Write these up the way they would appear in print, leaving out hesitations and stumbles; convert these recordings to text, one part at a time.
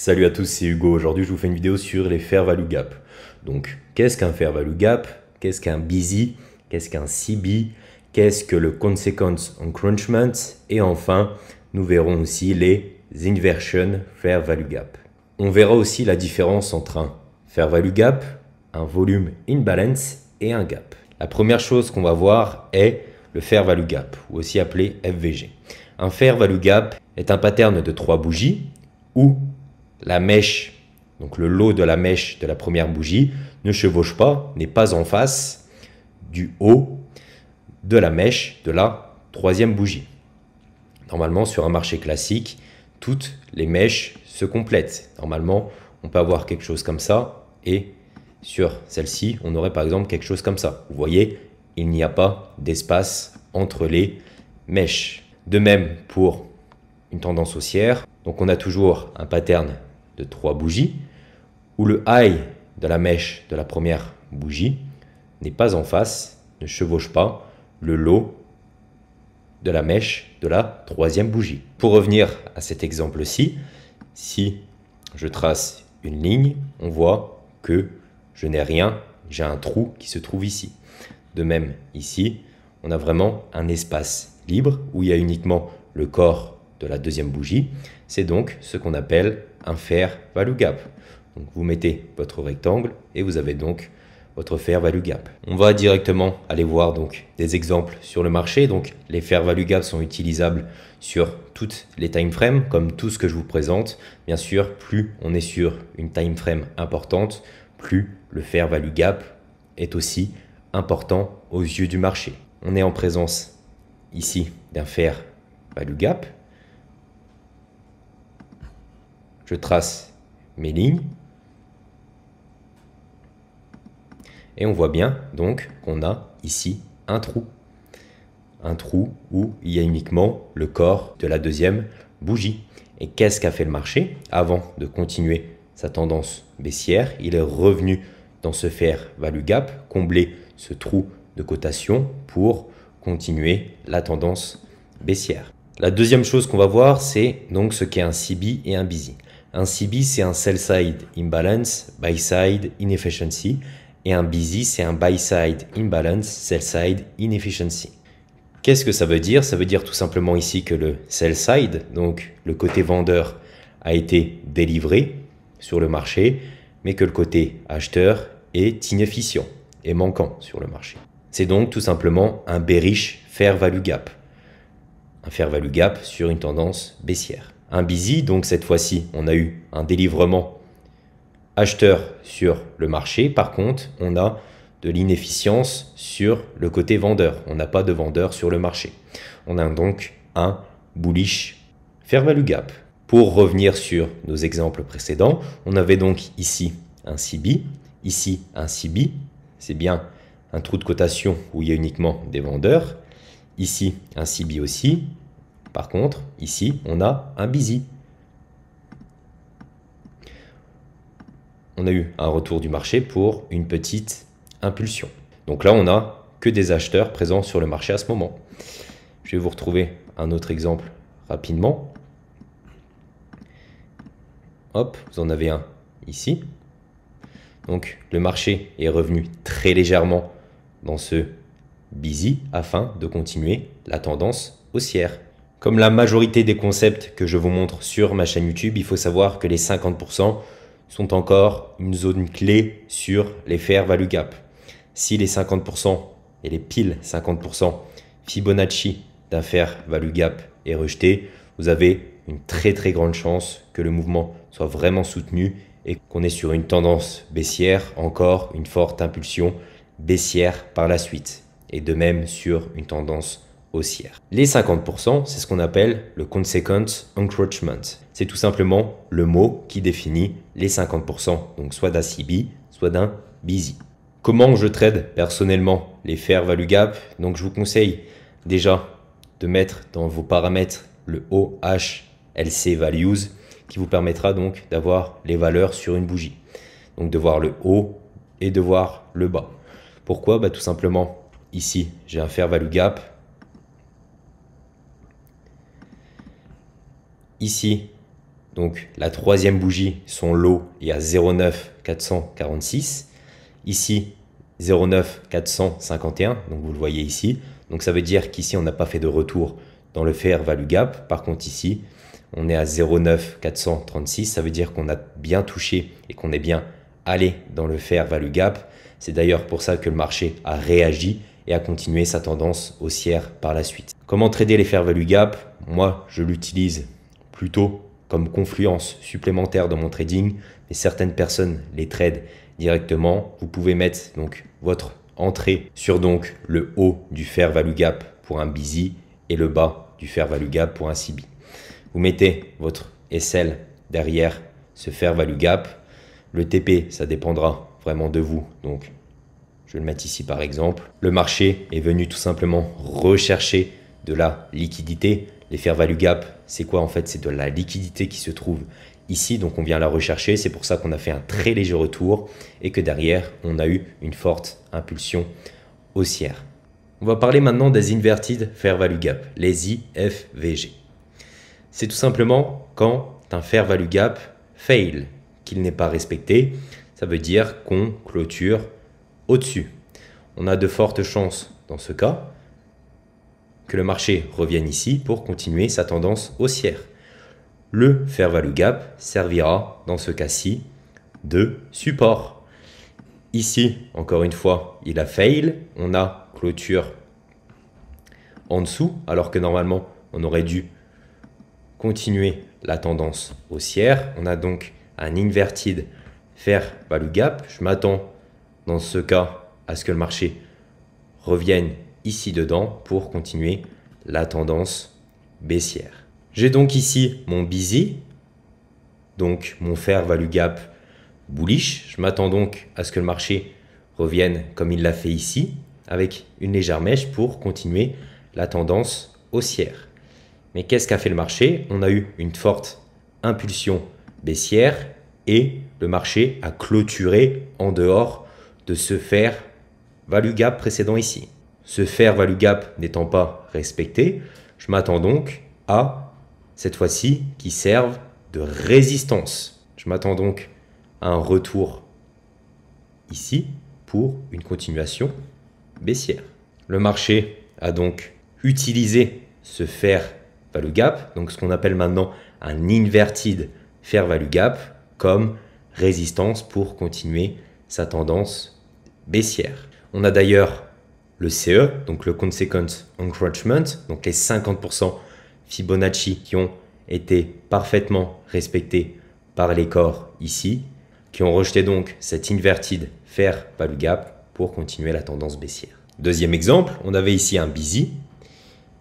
Salut à tous, c'est Hugo. Aujourd'hui, je vous fais une vidéo sur les fair value gap. Donc, qu'est-ce qu'un fair value gap? Qu'est-ce qu'un busy? Qu'est-ce qu'un CB? Qu'est-ce que le consequence encroachment? Et enfin, nous verrons aussi les inversion fair value gap. On verra aussi la différence entre un fair value gap, un volume imbalance et un gap. La première chose qu'on va voir est le fair value gap, ou aussi appelé FVG. Un fair value gap est un pattern de 3 bougies où la mèche, donc le lot de la mèche de la première bougie, ne chevauche pas, n'est pas en face du haut de la mèche de la troisième bougie. Normalement, sur un marché classique, toutes les mèches se complètent. Normalement, on peut avoir quelque chose comme ça et sur celle-ci, on aurait par exemple quelque chose comme ça. Vous voyez, il n'y a pas d'espace entre les mèches. De même pour une tendance haussière. Donc on a toujours un pattern de 3 bougies où le high de la mèche de la première bougie n'est pas en face, ne chevauche pas le low de la mèche de la troisième bougie. Pour revenir à cet exemple-ci, si je trace une ligne, on voit que je n'ai rien, j'ai un trou qui se trouve ici. De même, ici, on a vraiment un espace libre où il y a uniquement le corps de la deuxième bougie. C'est donc ce qu'on appelle un fair value gap. Donc vous mettez votre rectangle et vous avez donc votre fair value gap. On va directement aller voir donc des exemples sur le marché. Donc les fair value gaps sont utilisables sur toutes les time frames comme tout ce que je vous présente. Bien sûr, plus on est sur une time frame importante, plus le fair value gap est aussi important aux yeux du marché. On est en présence ici d'un fair value gap. Je trace mes lignes et on voit bien donc qu'on a ici un trou où il y a uniquement le corps de la deuxième bougie. Et qu'est-ce qu'a fait le marché? Avant de continuer sa tendance baissière, il est revenu dans ce fair value gap, combler ce trou de cotation pour continuer la tendance baissière. La deuxième chose qu'on va voir, c'est donc ce qu'est un CB et un busy. Un CB, c'est un sell-side imbalance, buy-side inefficiency. Et un busy, c'est un buy-side imbalance, sell-side inefficiency. Qu'est-ce que ça veut dire? Ça veut dire tout simplement ici que le sell-side, donc le côté vendeur, a été délivré sur le marché, mais que le côté acheteur est inefficient et manquant sur le marché. C'est donc tout simplement un bearish fair value gap. Un fair value gap sur une tendance baissière. Un busy, donc cette fois-ci, on a eu un délivrement acheteur sur le marché. Par contre, on a de l'inefficience sur le côté vendeur. On n'a pas de vendeur sur le marché. On a donc un bullish fair value gap. Pour revenir sur nos exemples précédents, on avait donc ici un CB, ici un CB. C'est bien un trou de cotation où il y a uniquement des vendeurs. Ici, un CB aussi. Par contre, ici, on a un busy. On a eu un retour du marché pour une petite impulsion. Donc là, on n'a que des acheteurs présents sur le marché à ce moment. Je vais vous retrouver un autre exemple rapidement. Hop, vous en avez un ici. Donc, le marché est revenu très légèrement dans ce busy afin de continuer la tendance haussière. Comme la majorité des concepts que je vous montre sur ma chaîne YouTube, il faut savoir que les 50% sont encore une zone clé sur les fair value gap. Si les 50% et les pile 50% Fibonacci d'un fair value gap est rejeté, vous avez une très grande chance que le mouvement soit vraiment soutenu et qu'on est sur une tendance baissière, encore une forte impulsion baissière par la suite. Et de même sur une tendance haussière. Les 50%, c'est ce qu'on appelle le consequence encroachment. C'est tout simplement le mot qui définit les 50%, donc soit d'un CB, soit d'un busy. Comment je trade personnellement les fair value gap? Donc je vous conseille déjà de mettre dans vos paramètres le OHLC values qui vous permettra donc d'avoir les valeurs sur une bougie. Donc de voir le haut et de voir le bas. Pourquoi? Tout simplement ici j'ai un fair value gap. Ici, Donc la troisième bougie, son lot est à 0,9446. Ici, 0,9451, donc vous le voyez ici. Donc ça veut dire qu'ici, on n'a pas fait de retour dans le fair value gap. Par contre, ici, on est à 0,9436. Ça veut dire qu'on a bien touché et qu'on est bien allé dans le fair value gap. C'est d'ailleurs pour ça que le marché a réagi et a continué sa tendance haussière par la suite. Comment trader les fair value gap? Moi, je l'utilise plutôt comme confluence supplémentaire dans mon trading, mais certaines personnes les tradent directement. Vous pouvez mettre donc votre entrée sur donc le haut du fair value gap pour un busy et le bas du fair value gap pour un CB. Vous mettez votre SL derrière ce fair value gap. Le TP, ça dépendra vraiment de vous. Donc, je vais le mettre ici par exemple. Le marché est venu tout simplement rechercher de la liquidité. Les fair value gap, c'est quoi en fait? C'est de la liquidité qui se trouve ici. Donc, on vient la rechercher. C'est pour ça qu'on a fait un très léger retour et que derrière, on a eu une forte impulsion haussière. On va parler maintenant des Inverted Fair Value Gap, les IFVG. C'est tout simplement quand un Fair Value Gap fail, qu'il n'est pas respecté. Ça veut dire qu'on clôture au-dessus. On a de fortes chances dans ce cas que le marché revienne ici pour continuer sa tendance haussière. Le Fair Value Gap servira dans ce cas-ci de support. Ici, encore une fois, il a fail. On a clôture en dessous, alors que normalement, on aurait dû continuer la tendance haussière. On a donc un Inverted Fair Value Gap. Je m'attends dans ce cas à ce que le marché revienne ici dedans pour continuer la tendance baissière. J'ai donc ici mon busy, donc mon Fair Value Gap bullish. Je m'attends donc à ce que le marché revienne comme il l'a fait ici, avec une légère mèche pour continuer la tendance haussière. Mais qu'est-ce qu'a fait le marché? On a eu une forte impulsion baissière et le marché a clôturé en dehors de ce Fair Value Gap précédent ici. Ce Fair Value Gap n'étant pas respecté, je m'attends donc à, cette fois-ci, qu'il serve de résistance. Je m'attends donc à un retour ici pour une continuation baissière. Le marché a donc utilisé ce Fair Value Gap, donc ce qu'on appelle maintenant un Inverted Fair Value Gap, comme résistance pour continuer sa tendance baissière. On a d'ailleurs le CE, donc le Consequence Encroachment, donc les 50% Fibonacci qui ont été parfaitement respectés par les corps ici, qui ont rejeté donc cet Inverted Fair Value Gap pour continuer la tendance baissière. Deuxième exemple, on avait ici un busy.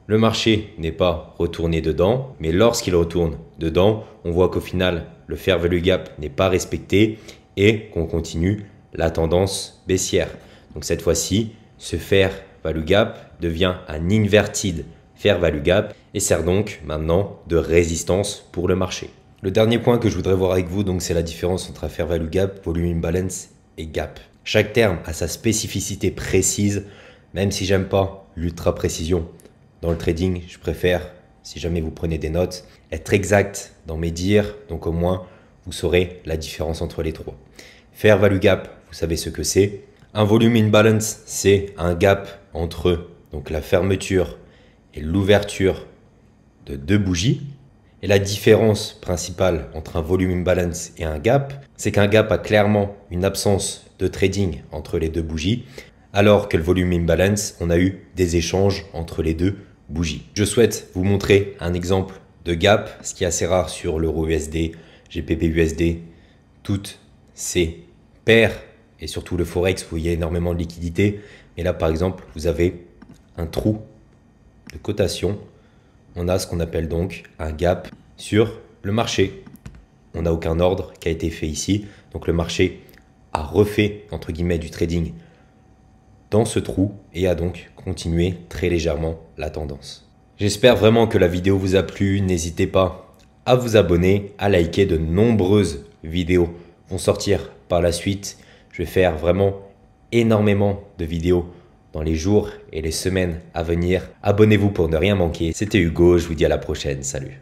Le marché n'est pas retourné dedans, mais lorsqu'il retourne dedans, on voit qu'au final, le Fair Value Gap n'est pas respecté et qu'on continue la tendance baissière. Donc cette fois-ci, ce Fair Value Gap devient un Inverted Fair Value Gap et sert donc maintenant de résistance pour le marché. Le dernier point que je voudrais voir avec vous, donc c'est la différence entre un Fair Value Gap, Volume Imbalance et Gap. Chaque terme a sa spécificité précise, même si j'aime pas l'ultra précision. Dans le trading, je préfère, si jamais vous prenez des notes, être exact dans mes dires, donc au moins vous saurez la différence entre les trois. Fair Value Gap, vous savez ce que c'est. Un volume imbalance, c'est un gap entre donc la fermeture et l'ouverture de deux bougies. Et la différence principale entre un volume imbalance et un gap, c'est qu'un gap a clairement une absence de trading entre les deux bougies, alors que le volume imbalance, on a eu des échanges entre les deux bougies. Je souhaite vous montrer un exemple de gap, ce qui est assez rare sur l'euro USD, GBP USD, toutes ces paires et surtout le Forex où il y a énormément de liquidité. Et là, par exemple, vous avez un trou de cotation. On a ce qu'on appelle donc un gap sur le marché. On n'a aucun ordre qui a été fait ici. Donc le marché a refait, entre guillemets, du trading dans ce trou et a donc continué très légèrement la tendance. J'espère vraiment que la vidéo vous a plu. N'hésitez pas à vous abonner, à liker. De nombreuses vidéos vont sortir par la suite. Je vais faire vraiment énormément de vidéos dans les jours et les semaines à venir. Abonnez-vous pour ne rien manquer. C'était Hugo, je vous dis à la prochaine. Salut.